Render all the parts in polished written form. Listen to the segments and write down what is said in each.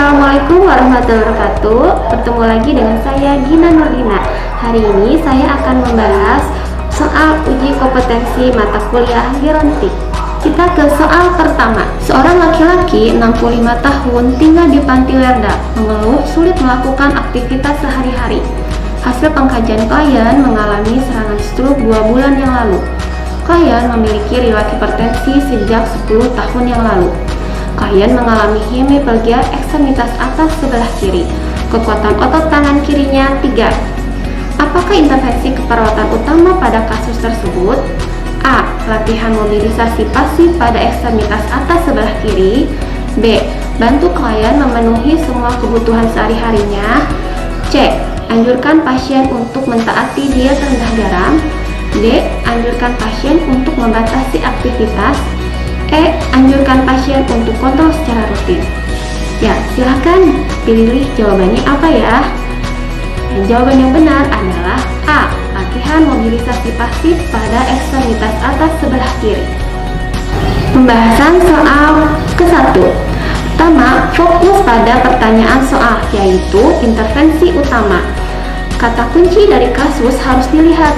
Assalamualaikum warahmatullahi wabarakatuh. Bertemu lagi dengan saya Gina Nurdina. Hari ini saya akan membahas soal uji kompetensi mata kuliah gerontik. Kita ke soal pertama. Seorang laki-laki 65 tahun tinggal di Pantiwerda mengeluh sulit melakukan aktivitas sehari-hari. Hasil pengkajian klien mengalami serangan stroke 2 bulan yang lalu. Klien memiliki riwayat hipertensi sejak 10 tahun yang lalu. Klien mengalami hemiplegia ekstremitas atas sebelah kiri. Kekuatan otot tangan kirinya 3. Apakah intervensi keperawatan utama pada kasus tersebut? A. Latihan mobilisasi pasif pada ekstremitas atas sebelah kiri. B. Bantu klien memenuhi semua kebutuhan sehari-harinya. C. Anjurkan pasien untuk mentaati diet rendah garam. D. Anjurkan pasien untuk membatasi aktivitas. E. Anjurkan pasien untuk kontrol secara rutin. Ya, silahkan pilih jawabannya apa ya. Dan jawaban yang benar adalah A. Latihan mobilisasi pasif pada ekstremitas atas sebelah kiri. Pembahasan soal ke-1. Pertama, fokus pada pertanyaan soal, yaitu intervensi utama. Kata kunci dari kasus harus dilihat,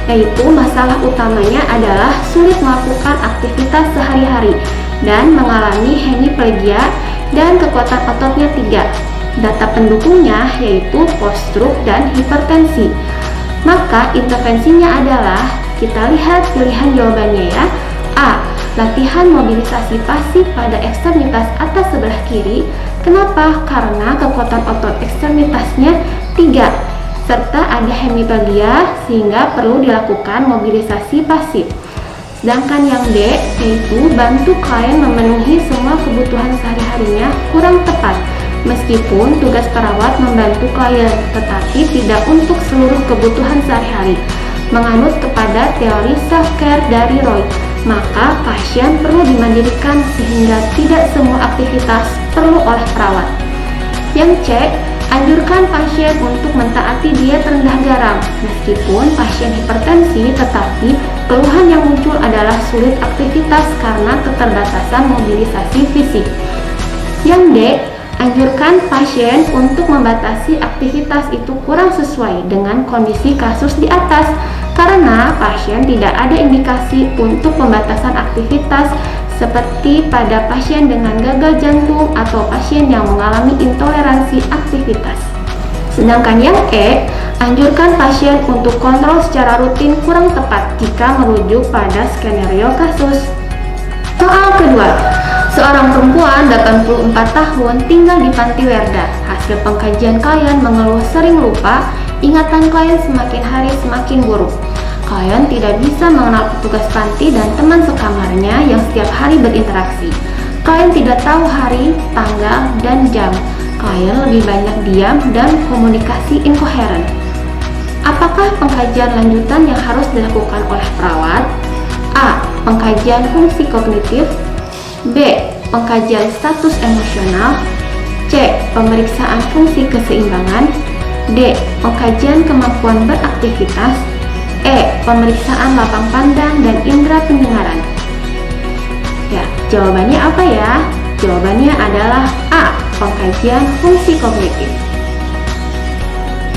yaitu masalah utamanya adalah sulit melakukan aktivitas sehari-hari dan mengalami hemiplegia dan kekuatan ototnya 3. Data pendukungnya yaitu post-stroke dan hipertensi. Maka intervensinya adalah, kita lihat pilihan jawabannya ya. A. Latihan mobilisasi pasif pada ekstremitas atas sebelah kiri. Kenapa? Karena kekuatan otot ekstremitasnya 3 serta ada hemiplegia sehingga perlu dilakukan mobilisasi pasif. Sedangkan yang D, yaitu bantu klien memenuhi semua kebutuhan sehari-harinya, kurang tepat. Meskipun tugas perawat membantu klien, tetapi tidak untuk seluruh kebutuhan sehari-hari. Menganut kepada teori self-care dari Roy, maka pasien perlu dimandirikan sehingga tidak semua aktivitas perlu oleh perawat. Yang C, anjurkan pasien untuk mentaati diet rendah garam. Meskipun pasien hipertensi, tetapi keluhan yang muncul adalah sulit aktivitas karena keterbatasan mobilisasi fisik. Yang D, anjurkan pasien untuk membatasi aktivitas itu kurang sesuai dengan kondisi kasus di atas karena pasien tidak ada indikasi untuk pembatasan aktivitas seperti pada pasien dengan gagal jantung atau pasien yang mengalami intoleransi aktivitas. Sedangkan yang E, anjurkan pasien untuk kontrol secara rutin kurang tepat jika merujuk pada skenario kasus. Soal kedua. Seorang perempuan 84 tahun tinggal di Pantiwerda. Hasil pengkajian klien mengeluh sering lupa, ingatan klien semakin hari semakin buruk. Klien tidak bisa mengenal petugas panti dan teman sekamarnya yang setiap hari berinteraksi. Klien tidak tahu hari, tanggal, dan jam. Klien lebih banyak diam dan komunikasi inkoheren. Apakah pengkajian lanjutan yang harus dilakukan oleh perawat? A. Pengkajian fungsi kognitif. B. Pengkajian status emosional. C. Pemeriksaan fungsi keseimbangan. D. Pengkajian kemampuan beraktivitas. E. Pemeriksaan lapang pandang dan indera pendengaran. Ya, jawabannya apa ya? Jawabannya adalah A. Pengkajian fungsi kognitif.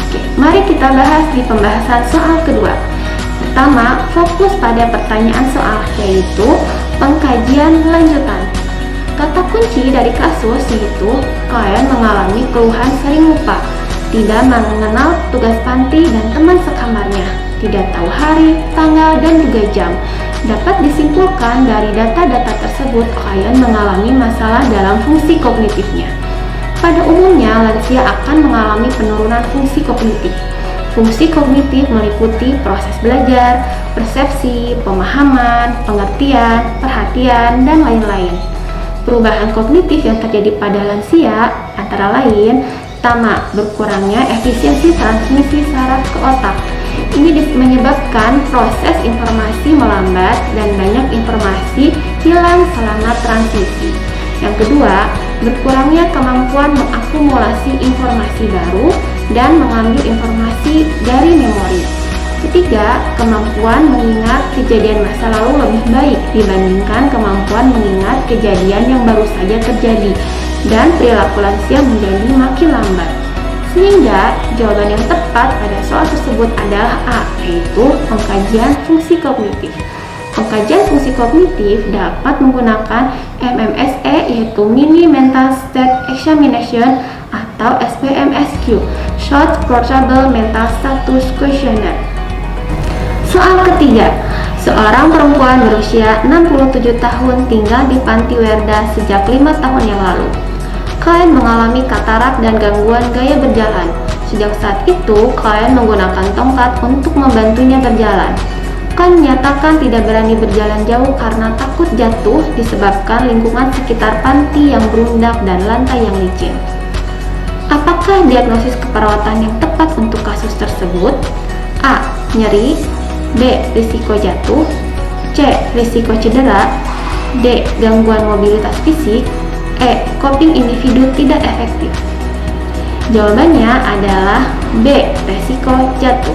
Oke, mari kita bahas di pembahasan soal kedua. Pertama, fokus pada pertanyaan soal, yaitu pengkajian lanjutan. Kata kunci dari kasus yaitu klien mengalami keluhan sering lupa, tidak mengenal tugas panti dan teman sekamarnya, tidak tahu hari, tanggal, dan juga jam. Dapat disimpulkan dari data-data tersebut klien mengalami masalah dalam fungsi kognitifnya. Pada umumnya, lansia akan mengalami penurunan fungsi kognitif. Fungsi kognitif meliputi proses belajar, persepsi, pemahaman, pengertian, perhatian, dan lain-lain. Perubahan kognitif yang terjadi pada lansia antara lain, pertama, berkurangnya efisiensi transmisi saraf ke otak. Ini menyebabkan proses informasi melambat dan banyak informasi hilang selama transmisi. Yang kedua, berkurangnya kemampuan mengakumulasi informasi baru dan mengambil informasi dari memori. Ketiga, kemampuan mengingat kejadian masa lalu lebih baik dibandingkan kemampuan mengingat kejadian yang baru saja terjadi. dan perilaku lansia menjadi makin lambat. Sehingga jawaban yang tepat pada soal tersebut adalah A, yaitu pengkajian fungsi kognitif. Pengkajian fungsi kognitif dapat menggunakan MMSE, yaitu Mini Mental State Examination atau SPMSQ, Short Portable Mental Status Questionnaire. Soal ketiga, seorang perempuan berusia 67 tahun tinggal di Panti Werda sejak 5 tahun yang lalu. Klien mengalami katarak dan gangguan gaya berjalan. Sejak saat itu, klien menggunakan tongkat untuk membantunya berjalan. Klien menyatakan tidak berani berjalan jauh karena takut jatuh disebabkan lingkungan sekitar panti yang berundak dan lantai yang licin. Apakah diagnosis keperawatan yang tepat untuk kasus tersebut? A. Nyeri. B. Risiko jatuh. C. Risiko cedera. D. Gangguan mobilitas fisik. E. Coping individu tidak efektif. Jawabannya adalah B. Risiko jatuh.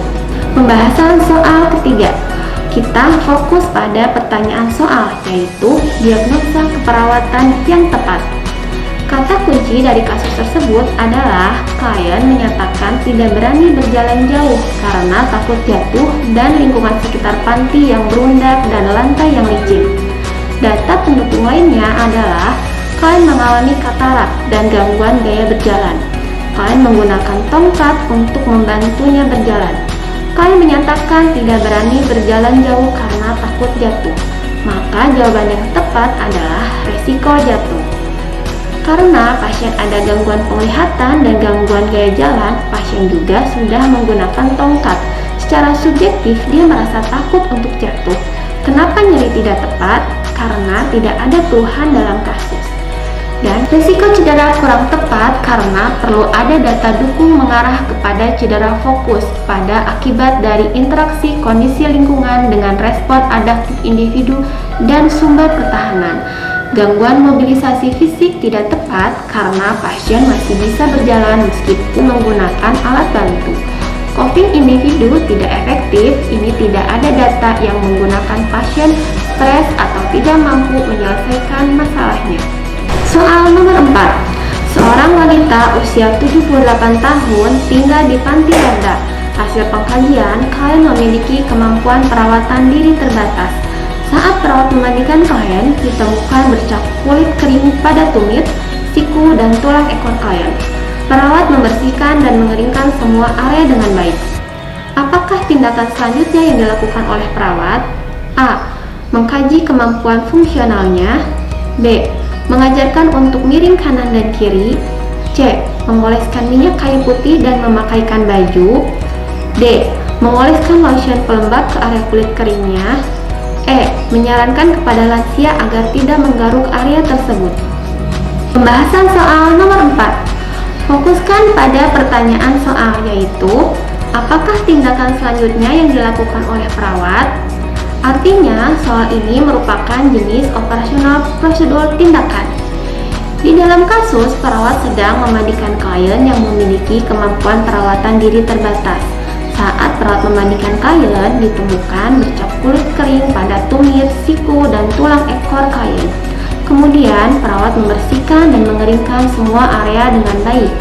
Pembahasan soal ketiga. Kita fokus pada pertanyaan soal, yaitu diagnosa keperawatan yang tepat. Kata kunci dari kasus tersebut adalah klien menyatakan tidak berani berjalan jauh karena takut jatuh dan lingkungan sekitar panti yang berundak dan lantai yang licin. Data pendukung lainnya adalah klien mengalami katarak dan gangguan gaya berjalan. Klien menggunakan tongkat untuk membantunya berjalan. Klien menyatakan tidak berani berjalan jauh karena takut jatuh. Maka jawaban yang tepat adalah risiko jatuh. Karena pasien ada gangguan penglihatan dan gangguan gaya jalan, pasien juga sudah menggunakan tongkat. Secara subjektif, dia merasa takut untuk jatuh. Kenapa nyeri tidak tepat? Karena tidak ada keluhan dalam kasus. Dan risiko cedera kurang tepat karena perlu ada data dukung mengarah kepada cedera fokus pada akibat dari interaksi kondisi lingkungan dengan respon adaptif individu dan sumber pertahanan. Gangguan mobilisasi fisik tidak tepat karena pasien masih bisa berjalan meskipun menggunakan alat bantu. Coping individu tidak efektif, ini tidak ada data yang menggunakan pasien stres atau tidak mampu menyelesaikan masalahnya. Soal nomor 4. Seorang wanita usia 78 tahun tinggal di Panti Werda. Hasil pengkajian, klien memiliki kemampuan perawatan diri terbatas. Saat perawat memandikan klien, ditemukan bercak kulit kering pada tumit, siku, dan tulang ekor klien. Perawat membersihkan dan mengeringkan semua area dengan baik. Apakah tindakan selanjutnya yang dilakukan oleh perawat? A. Mengkaji kemampuan fungsionalnya. B. Mengajarkan untuk miring kanan dan kiri. C. Mengoleskan minyak kayu putih dan memakaikan baju. D. Mengoleskan lotion pelembab ke area kulit keringnya. E. Menyarankan kepada lansia agar tidak menggaruk area tersebut. Pembahasan soal nomor 4. Fokuskan pada pertanyaan soal, yaitu apakah tindakan selanjutnya yang dilakukan oleh perawat? Artinya, soal ini merupakan jenis operasional prosedur tindakan. Di dalam kasus, perawat sedang memandikan klien yang memiliki kemampuan perawatan diri terbatas. Saat perawat memandikan klien, ditemukan bercak kulit kering pada tumit, siku, dan tulang ekor klien. Kemudian, perawat membersihkan dan mengeringkan semua area dengan baik.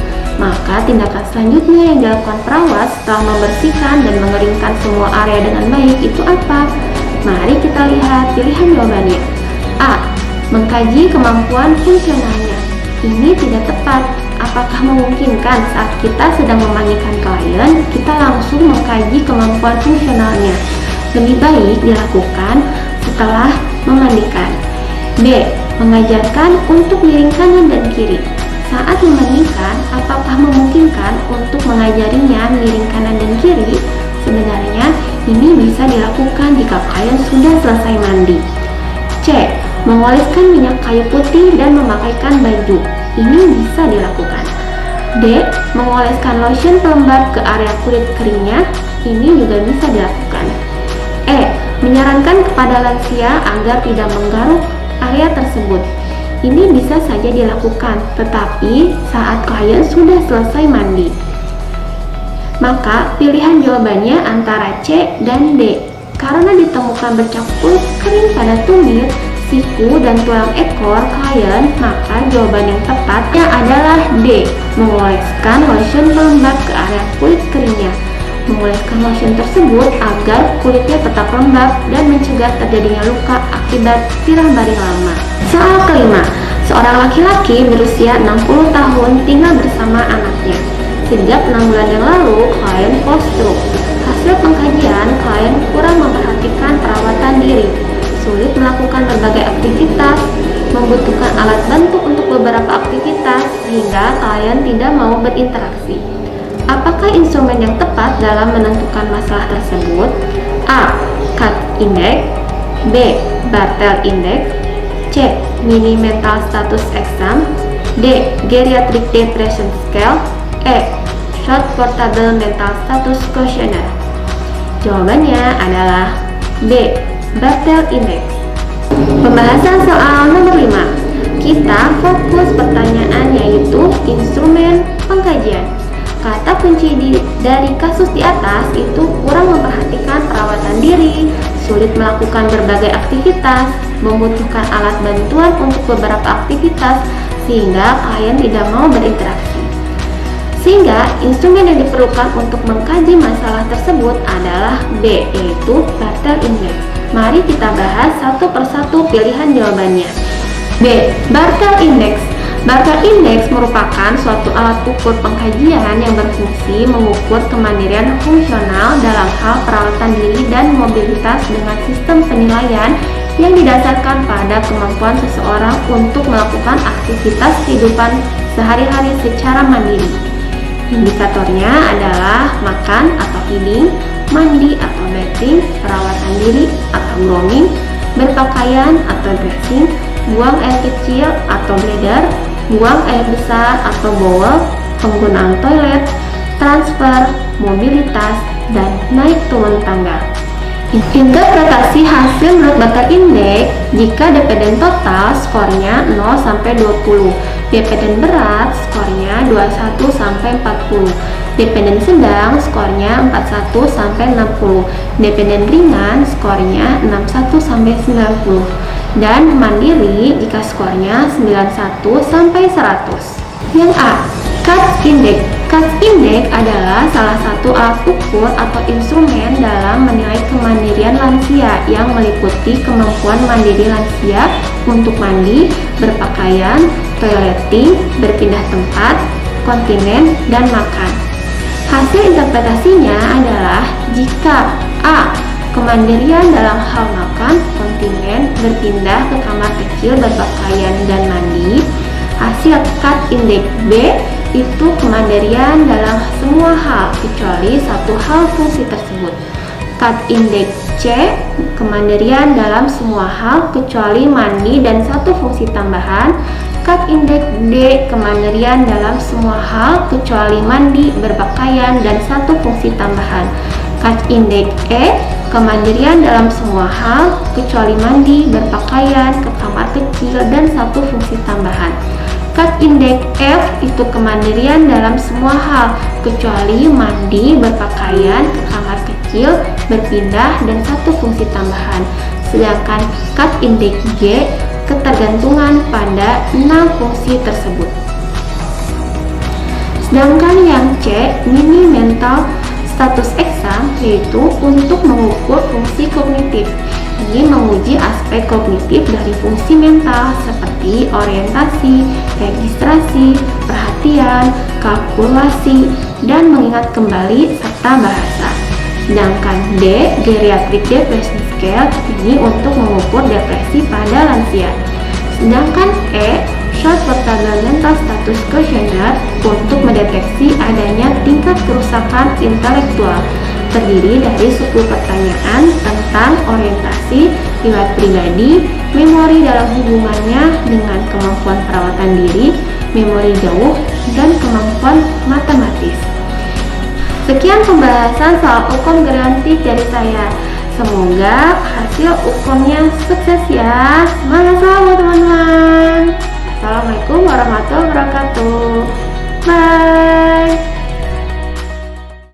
Maka, tindakan selanjutnya yang dilakukan perawat setelah membersihkan dan mengeringkan semua area dengan baik itu apa? Mari kita lihat pilihan jawabannya. A. Mengkaji kemampuan fungsionalnya. Ini tidak tepat. Apakah memungkinkan saat kita sedang memandikan klien, kita langsung mengkaji kemampuan fungsionalnya? Lebih baik dilakukan setelah memandikan. B. Mengajarkan untuk miring kanan dan kiri. Saat memandikan, apakah memungkinkan untuk mengajarinya miring kanan dan kiri? Sebenarnya, ini bisa dilakukan jika klien sudah selesai mandi. C. Mengoleskan minyak kayu putih dan memakaikan baju. Ini bisa dilakukan. D. Mengoleskan lotion pelembab ke area kulit keringnya. Ini juga bisa dilakukan. E. Menyarankan kepada lansia agar tidak menggaruk area tersebut. Ini bisa saja dilakukan, tetapi saat klien sudah selesai mandi. Maka pilihan jawabannya antara C dan D. Karena ditemukan bercak kulit kering pada tumit, siku dan tulang ekor klien, maka jawaban yang tepatnya adalah D. Mengoleskan lotion pelembab ke area kulit keringnya. Mengoleskan lotion tersebut agar kulitnya tetap lembab dan mencegah terjadinya luka akibat tirah baring lama. Soal kelima, seorang laki-laki berusia 60 tahun tinggal bersama anaknya. Sejak 6 bulan yang lalu, klien post-stroke. Hasil pengkajian, klien kurang memperhatikan perawatan diri, sulit melakukan berbagai aktivitas, membutuhkan alat bantu untuk beberapa aktivitas, sehingga klien tidak mau berinteraksi. Apakah instrumen yang tepat dalam menentukan masalah tersebut? A. CAT Index. B. Bartel Index. C. Mini Mental Status Exam. D. Geriatric Depression Scale. E. Short Portable Mental Status Questionnaire. Jawabannya adalah B. Bartel Index. Pembahasan soal nomor 5. Kita fokus pertanyaan yaitu instrumen pengkajian. Kata kunci dari kasus di atas itu kurang memperhatikan perawatan diri, sulit melakukan berbagai aktivitas, membutuhkan alat bantuan untuk beberapa aktivitas, sehingga klien tidak mau berinteraksi. Sehingga instrumen yang diperlukan untuk mengkaji masalah tersebut adalah B, yaitu Bartel Index. Mari kita bahas satu persatu pilihan jawabannya. B. Bartel Index. Bartel Index merupakan suatu alat ukur pengkajian yang berfungsi mengukur kemandirian fungsional dalam hal perawatan diri dan mobilitas dengan sistem penilaian yang didasarkan pada kemampuan seseorang untuk melakukan aktivitas kehidupan sehari-hari secara mandiri. Indikatornya adalah makan atau feeding, mandi atau bathing, perawatan diri atau grooming, berpakaian atau dressing, buang air kecil atau bladder, buang air besar atau bowel, penggunaan toilet, transfer, mobilitas, dan naik turun tangga. Interpretasi hasil menurut Bartel Index, jika dependen total skornya 0 sampai 20, dependen berat skornya 21 sampai 40, dependen sedang skornya 41 sampai 60, dependen ringan skornya 61 sampai 90, dan mandiri jika skornya 91 sampai 100. Yang A, CAT Index. CAT Index adalah salah satu alat ukur atau instrumen dalam menilai kemandirian lansia yang meliputi kemampuan mandiri lansia untuk mandi, berpakaian, toileting, berpindah tempat, kontinen, dan makan. Hasil interpretasinya adalah jika A. Kemandirian dalam hal makan, kontinen, berpindah ke kamar kecil, berpakaian, dan mandi. Hasil CAT Index B itu kemandirian dalam semua hal kecuali satu hal fungsi tersebut. CAT Index C kemandirian dalam semua hal kecuali mandi dan satu fungsi tambahan. CAT Index D kemandirian dalam semua hal kecuali mandi, berpakaian, dan satu fungsi tambahan. CAT Index E kemandirian dalam semua hal kecuali mandi, berpakaian, ke kamar kecil, dan satu fungsi tambahan. CAT Index F itu kemandirian dalam semua hal kecuali mandi, berpakaian, ke kamar kecil, berpindah, dan satu fungsi tambahan. Sedangkan CAT Index G ketergantungan pada 6 fungsi tersebut. Sedangkan yang C, mini mental status exam, yaitu untuk mengukur fungsi kognitif. Ini menguji aspek kognitif dari fungsi mental seperti orientasi, registrasi, perhatian, kalkulasi, dan mengingat kembali serta bahasa. Sedangkan D, Geriatric Depression Scale, ini untuk mengukur depresi pada lansia. Sedangkan E, Short Portable Mental Status Questionnaire, untuk mendeteksi adanya tingkat kerusakan intelektual. Terdiri dari 10 pertanyaan tentang orientasi, riwayat pribadi, memori dalam hubungannya dengan kemampuan perawatan diri, memori jauh, dan kemampuan matematis. Sekian pembahasan soal hukum gerantik dari saya. Semoga hasil ukurnya sukses ya. Semangat selalu teman-teman. Assalamualaikum warahmatullahi wabarakatuh. Bye.